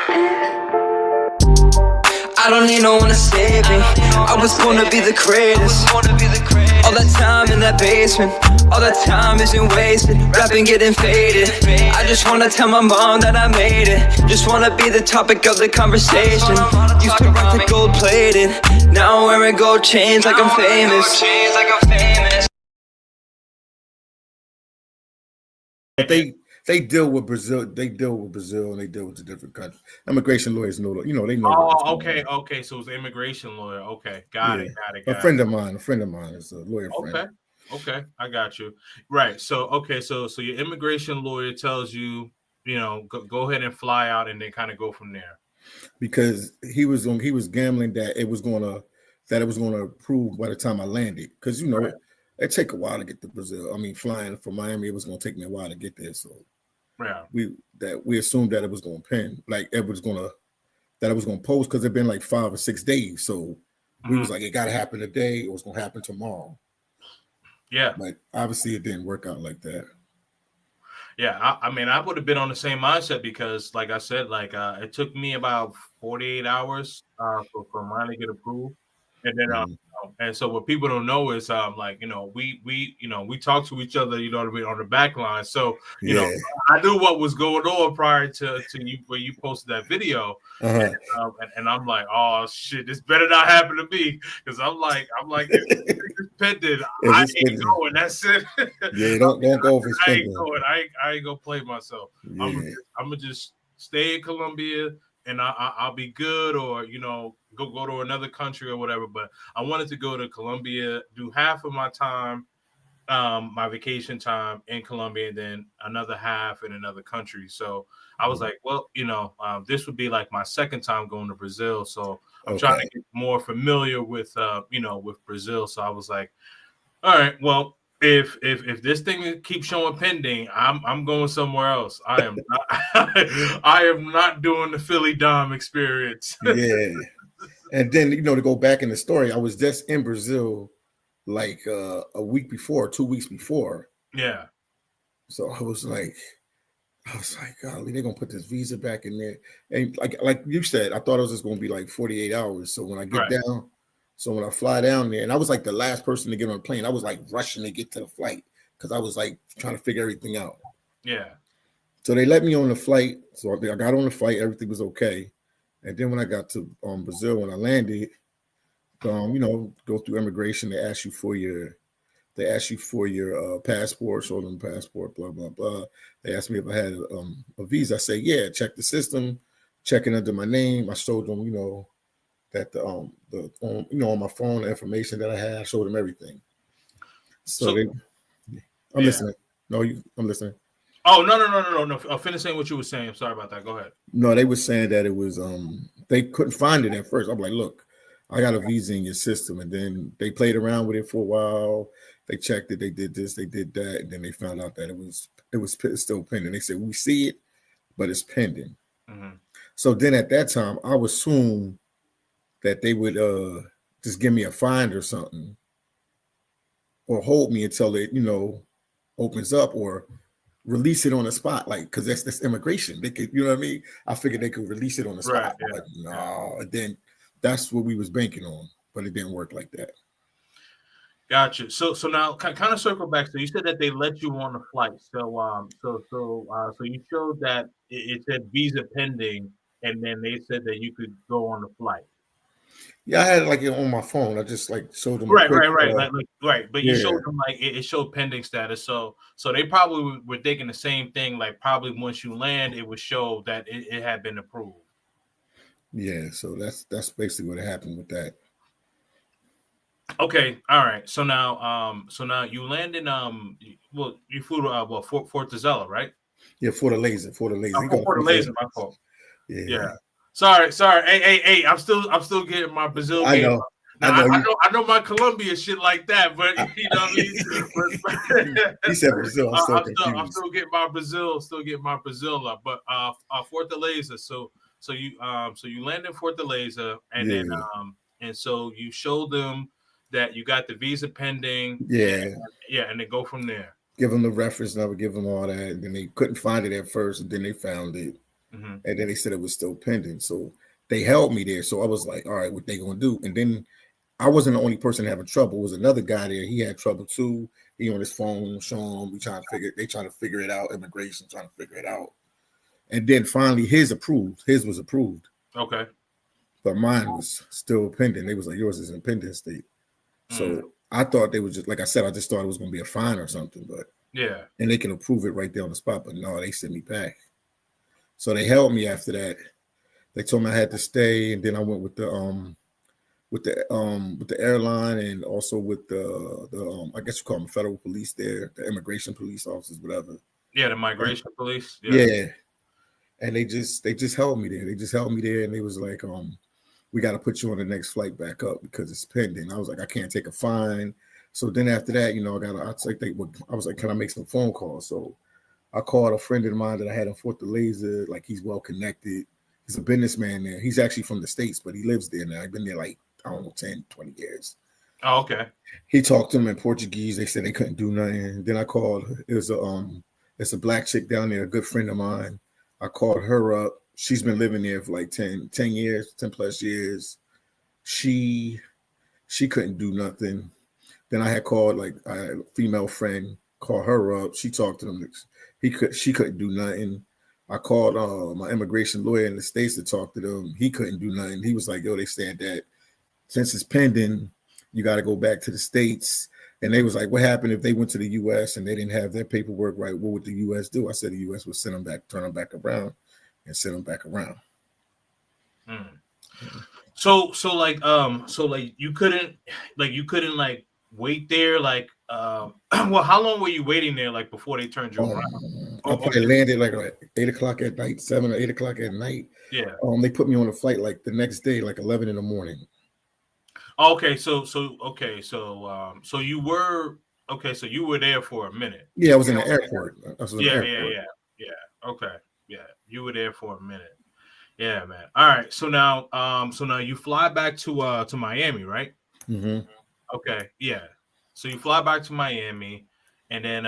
I don't need no one to save me. I was gonna be the greatest. All that time in that basement, all that time isn't wasted. Rapping getting faded. I just wanna tell my mom that I made it. Just wanna be the topic of the conversation. Used to rock the gold plated. Now I'm wearing gold chains like I'm famous. But they deal with Brazil. They deal with Brazil, and they deal with the different countries. Immigration lawyers know, you know, they know. Oh, okay. So it's an immigration lawyer. Okay, got it. A friend of mine is a lawyer friend. Okay, I got you. Right. So so your immigration lawyer tells you, you know, go ahead and fly out, and then kind of go from there. Because he was gambling that it was gonna approve by the time I landed. Because you know. Right. It take a while to get to Brazil. I mean, flying from Miami, it was going to take me a while to get there. So, yeah, we assumed that it was going to pin, like it was going to post because it'd been like 5 or 6 days. So we was like, it got to happen today. It was going to happen tomorrow. Yeah, but obviously it didn't work out like that. Yeah, I mean, I would have been on the same mindset because, like I said, it took me about 48 hours for mine to get approved, and then and so what people don't know is we talk to each other, you know what I mean, on the back line. So you know, I knew what was going on prior to you when you posted that video, and I'm like, oh shit, this better not happen to me because I'm like it's pending. I ain't going. That's it. Yeah, don't go if it's pending. I ain't going. I ain't gonna play myself. Yeah. I'm gonna just stay in Colombia and I'll be good, or you know, go to another country or whatever. But I wanted to go to Colombia, do half of my time, my vacation time in Colombia, and then another half in another country. So I was like, well, you know, this would be like my second time going to Brazil. So I'm trying to get more familiar with with Brazil. So I was like, all right, well, if this thing keeps showing pending, I'm going somewhere else. I am not, I am not doing the Philly Dom experience. Yeah. And then, you know, to go back in the story, I was just in Brazil like a week before, 2 weeks before. Yeah. So I was like, golly, they're gonna put this visa back in there. And like you said, I thought it was just gonna be like 48 hours. So when I get down, so when I fly down there, and I was like the last person to get on the plane, I was like rushing to get to the flight because I was like trying to figure everything out. Yeah. So they let me on the flight. So I got on the flight, everything was okay. And then when I got to Brazil, when I landed, you know, go through immigration, they ask you for your passport, show them passport, blah, blah, blah. They asked me if I had a visa. I say, yeah, check the system, checking under my name. I showed them, you know, that on my phone, the information that I had, I showed them everything. So I'm listening. No, I'm listening. Oh, no. Finish saying what you were saying. I'm sorry about that. Go ahead. No, they were saying that it was, they couldn't find it at first. I'm like, look, I got a visa in your system. And then they played around with it for a while. They checked it. They did this, they did that. And then they found out that it was still pending. They said, we see it, but it's pending. Mm-hmm. So then at that time, I would assume that they would just give me a fine or something, or hold me until it, you know, opens up, or release it on the spot, like, because that's immigration. They could, you know what I mean? I figured they could release it on the spot. Right, But no, and then that's what we was banking on, but it didn't work like that. Gotcha. So now kind of circle back. So you said that they let you on the flight. So so you showed that it said visa pending, and then they said that you could go on the flight. Yeah, I had it like on my phone. I just like showed them. Right. But you showed them like it showed pending status. So they probably were thinking the same thing. Like probably once you land, it would show that it had been approved. Yeah. So that's basically what happened with that. Okay. All right. So now you landed. Well, you flew to Fortaleza, right? Yeah, Fortaleza. Fortaleza. My fault. Yeah. Sorry. Hey. I'm still getting my Brazil game. I know. Now, I know my Colombia shit like that, but you know what I mean. He said Brazil. I'm still getting my Brazil up. But Fortaleza. So you land in Fortaleza, and then and so you show them that you got the visa pending. Yeah. And then go from there. Give them the reference number, give them all that, and then they couldn't find it at first, and then they found it. Mm-hmm. And then they said it was still pending. So they held me there. So I was like, all right, what they gonna do? And then I wasn't the only person having trouble. It was another guy there. He had trouble too. He on his phone showing them. They trying to figure it out. Immigration trying to figure it out. And then finally his approved. His was approved. Okay. But mine was still pending. They was like, yours is in pending state. So I thought they was just, like I said, I just thought it was gonna be a fine or something, but yeah. And they can approve it right there on the spot. But no, they sent me back. So they held me after that. They told me I had to stay, and then I went with the airline, and also with the I guess you call them federal police there, the immigration police officers, whatever. Yeah, the migration police. Yeah. And they just held me there. They just held me there, and they was like, we got to put you on the next flight back up because it's pending. I was like, I can't take a fine. So then after that, I was like, can I make some phone calls? So I called a friend of mine that I had in Fort Laser. Like, he's well connected. He's a businessman there. He's actually from the States, but he lives there now. I've been there like, I don't know, 10, 20 years. Oh, okay. He talked to them in Portuguese. They said they couldn't do nothing. Then I called, it's a black chick down there, a good friend of mine. I called her up. She's been living there for like 10 years, 10 plus years. She couldn't do nothing. Then I had called a female friend, called her up. She talked to them. She couldn't do nothing. I called my immigration lawyer in the States to talk to them. He couldn't do nothing. He was like, yo, they said that since it's pending, you got to go back to the States. And they was like, what happened if they went to the U.S. and they didn't have their paperwork right? What would the U.S. do? I said the U.S. would send them back, turn them back around, and send them back around. So you couldn't wait there well, how long were you waiting there before they turned you around? I probably landed at 8 o'clock at night, 7 or 8 o'clock at night. Yeah. They put me on a flight the next day, 11 in the morning. Okay, so you were there for a minute. Yeah, I was in the airport. Yeah. Okay, yeah, you were there for a minute. Yeah, man. All right, so now you fly back to Miami, right? Mm-hmm. Okay, yeah. So you fly back to Miami, and then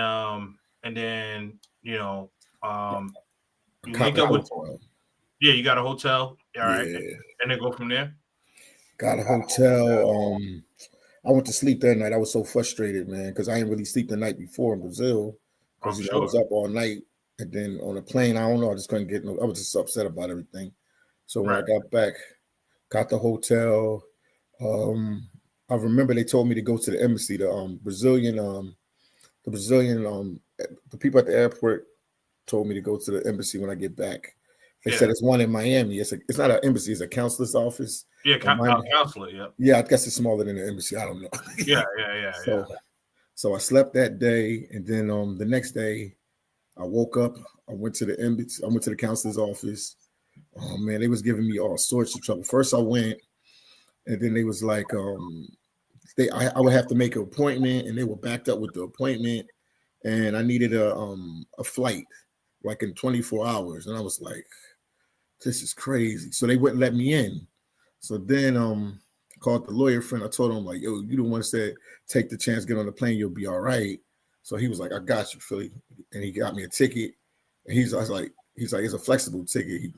you link up with. Yeah, you got a hotel. All right, and then go from there. Got a hotel. I went to sleep that night. I was so frustrated, man, because I didn't really sleep the night before in Brazil because I was up all night, and then on the plane, I don't know, I just couldn't get no. I was just upset about everything. So when I got back, got the hotel. I remember they told me to go to the embassy. The people at the airport told me to go to the embassy when I get back. They said it's one in Miami. It's not an embassy. It's a consulate office. Yeah, consulate. Yeah. Yeah, I guess it's smaller than the embassy. I don't know. Yeah. So I slept that day, and then the next day, I woke up. I went to the embassy. I went to the consulate office. Oh man, they was giving me all sorts of trouble. First, I went, and then they was like, I would have to make an appointment, and they were backed up with the appointment, and I needed a flight in 24 hours, and I was like, this is crazy. So they wouldn't let me in. So then called the lawyer friend. I told him yo, you the one said take the chance, get on the plane, you'll be all right. So he was like, I got you, Philly, and he got me a ticket. And he's like, it's a flexible ticket.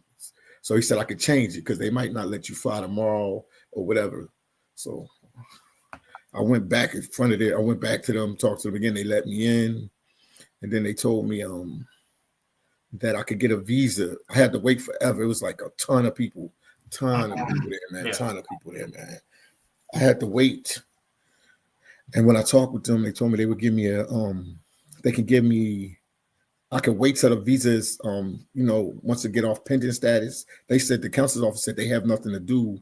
So he said I could change it because they might not let you fly tomorrow or whatever. So I went back in front of there. I went back to them, talked to them again. They let me in, and then they told me that I could get a visa. I had to wait forever. It was a ton of people there, man. Ton of people there, man. I had to wait. And when I talked with them, they told me they would give me I could wait till the visas, once I get off pending status. They said the consulate office said they have nothing to do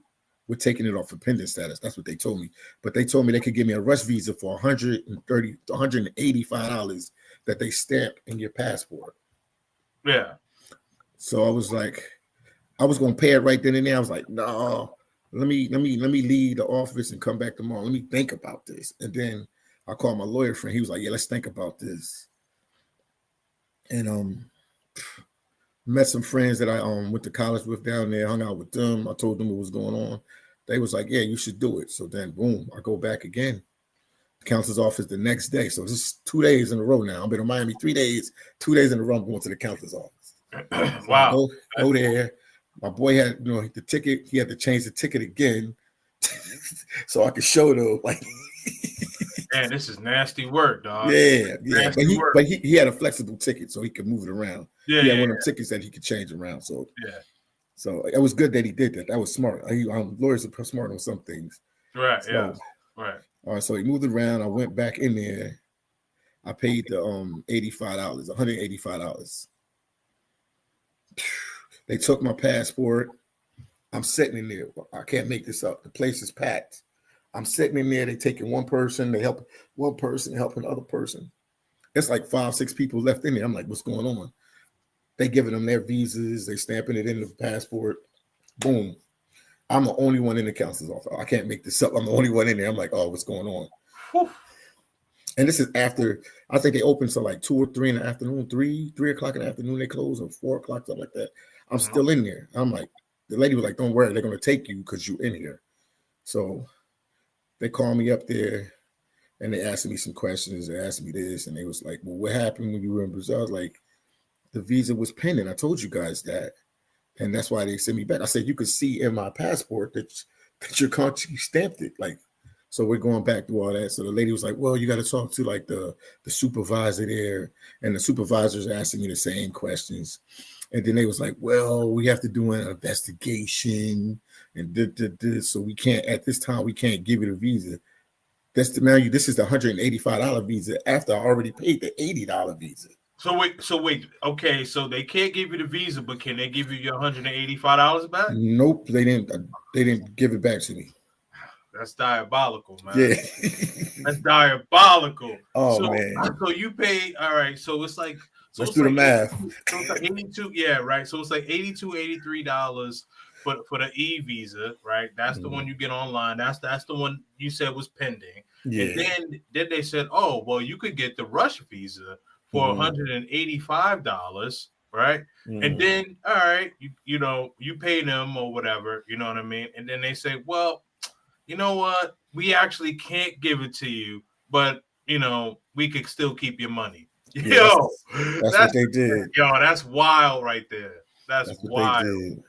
with taking it off for pending status. That's what they told me. But they told me they could give me a rush visa for $185 that they stamp in your passport. Yeah. So I was like, I was gonna pay it right then and there. I was like, no, let me leave the office and come back tomorrow. Let me think about this. And then I called my lawyer friend. He was like, yeah, let's think about this. And met some friends that I went to college with down there, hung out with them. I told them what was going on. They was like, yeah, you should do it. So then boom, I go back again. The counselor's office the next day. So this is 2 days in a row now. I've been in Miami 3 days, 2 days in a row. I'm going to the counselor's office. So I Wow. go there. My boy had, you know, the ticket. He had to change the ticket again, so I could show them like. Man, this is nasty work, dog. Yeah. Nasty work. But he had a flexible ticket, so he could move it around. Yeah, He had yeah, one of them tickets that he could change around. So yeah. so it was good that he did that. That was smart. Lawyers are smart on some things. Right. So, Yeah. Right. all right. So he moved it around. I went back in there. I paid the $85, $185. They took my passport. I'm sitting in there. I can't make this up. The place is packed. I'm sitting in there. They taking one person. They help one person, helping another person. It's like 5, 6 people left in there. I'm like, what's going on? They giving them their visas. They stamping it in the passport. Boom. I'm the only one in the counselor's office. I can't make this up. I'm the only one in there. I'm like, oh, what's going on? Whew. And this is after, I think they opened till like 2 or 3 in the afternoon, 3 o'clock in the afternoon they close, or 4 o'clock, something like that. I'm still in there. I'm like, the lady was like, don't worry, they're going to take you because you're in here. So they called me up there and they asked me some questions. They asked me this, and they was like, well, what happened when you were in Brazil? I was like, the visa was pending. I told you guys that. And that's why they sent me back. I said, you could see in my passport that your country stamped it. Like, so we're going back through all that. So the lady was like, well, you got to talk to like the supervisor there. And the supervisor's asking me the same questions. And then they was like, well, we have to do an investigation. And so we can't, at this time, we can't give you the visa. This is the $185 visa after I already paid the $80 visa. So wait. Okay, so they can't give you the visa, but can they give you your $185 back? Nope, they didn't give it back to me. That's diabolical, man. Yeah. That's diabolical. Oh, man. So you pay, all right. So it's like, let's do the math. So it's like 82, yeah, right. So it's like $82, $83 for the e-visa, right? That's the one you get online. That's the one you said was pending. Yeah. And then they said, oh, well, you could get the rush visa for $185, right? And then, all right, you know, you pay them or whatever, you know what I mean? And then they say, well, you know what? We actually can't give it to you, but you know, we could still keep your money. Yeah, that's what they did. Yo, that's wild right there. That's what wild. they did.